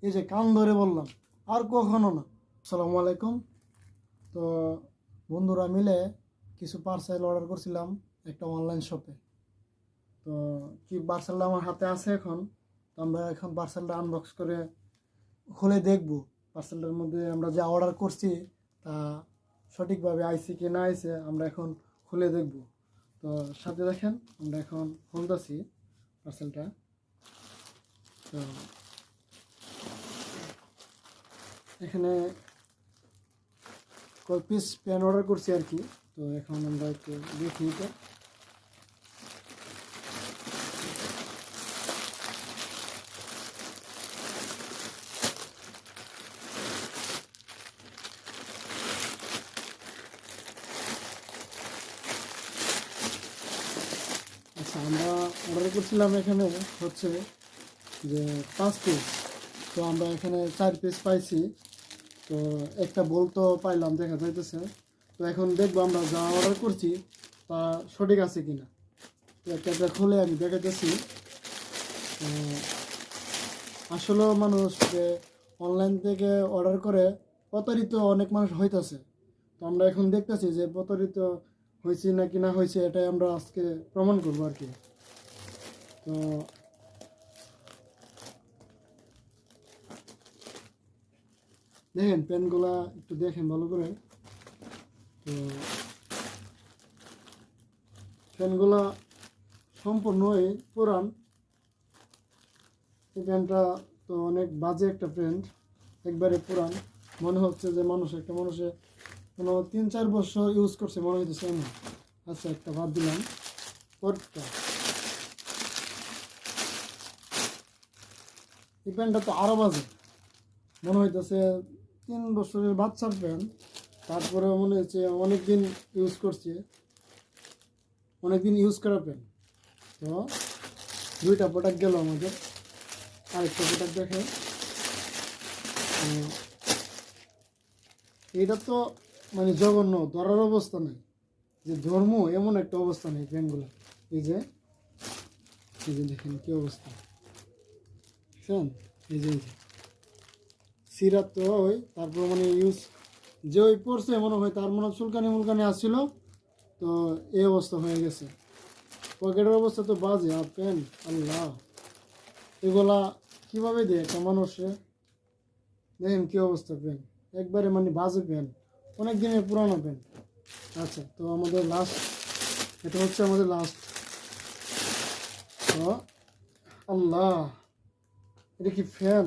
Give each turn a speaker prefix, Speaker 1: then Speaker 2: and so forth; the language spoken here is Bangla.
Speaker 1: এই যে কান ধরে বললাম আর কখনো না। আসসালামু আলাইকুম। তো বন্ধুরা মিলে কিছু পার্সেল অর্ডার করছিলাম একটা অনলাইন শপে। তো কি পার্সেলটা আমার হাতে আছে এখন। তো আমরা এখন পার্সেলটা আনবক্স করে খুলে দেখব পার্সেলটার মধ্যে আমরা যা অর্ডার করছি তা সঠিকভাবে আইছে কি না আইছে আমরা এখন খুলে দেখব। তো সাথে দেখেন আমরা এখন খুলতেছি পার্সেলটা। তো এখানে কয় পিস পেন অর্ডার করছি আর কি। তো এখন আমরা একটু দেখি এটা। আচ্ছা, আমরা অর্ডার করছিলাম এখানে হচ্ছে যে 5 পিস। তো আমরা এখানে 4 পিস পাইছি। তো একটা বল তো পাইলাম, দেখা যাইতেছে। তো এখন দেখবো আমরা যা অর্ডার করছি তা সঠিক আছে কিনা। তো একটা খুলে আমি দেখাতেছি। আসলেও মানুষ যে অনলাইন থেকে অর্ডার করে প্রতারিত অনেক মানুষ হইতেছে। তো আমরা এখন দেখতেছি যে প্রতারিত হয়েছে নাকি না হয়েছে, এটাই আমরা আজকে প্রমাণ করবো আর কি। তো দেখেন পেনগুলা একটু দেখেন ভালো করে। তো পেনগুলা সম্পূর্ণই পুরান। এই পেনটা তো অনেক বাজে একটা পেন, একবারে পুরান। মনে হচ্ছে যে একটা মানুষে কোনো 3-4 বছর ইউজ করছে মনে হইতেছে এমন। আচ্ছা, একটা বাদ দিলাম। পরটা এই প্যান্টটা তো আরও বাজে, মনে হইতেছে 3 বছরের বাচ্চার প্যান্ট। তারপরে মনে হচ্ছে অনেকদিন ইউজ করা প্যান্ট। তো 2টা প্রোডাক্ট গেল আমাদের। আরেকটা প্রোডাক্ট দেখে। এইটা তো মানে জঘন্য, ধরার অবস্থা নেই। যে ধর্ম এমন একটা অবস্থা নেই প্যান্টগুলো। এই যে দেখেন কি অবস্থা, বুঝছেন? এই যে সিরাত তো ওই তারপর মানে ইউজ যে ওই পড়ছে মনে হয় তার মনে চুলকানি মুলকানি আসছিল। তো এই অবস্থা হয়ে গেছে। পকেটের অবস্থা তো বাজে। আর পেন, আল্লাহ, এগুলা কীভাবে দেয় একটা মানুষে। দেখেন কী অবস্থা পেন, একবারে মানে বাজে পেন, অনেক দিনের পুরানো পেন। আচ্ছা, তো আমাদের লাস্ট, এটা হচ্ছে আমাদের লাস্ট। তো আল্লাহ, এটা কি ফ্যান?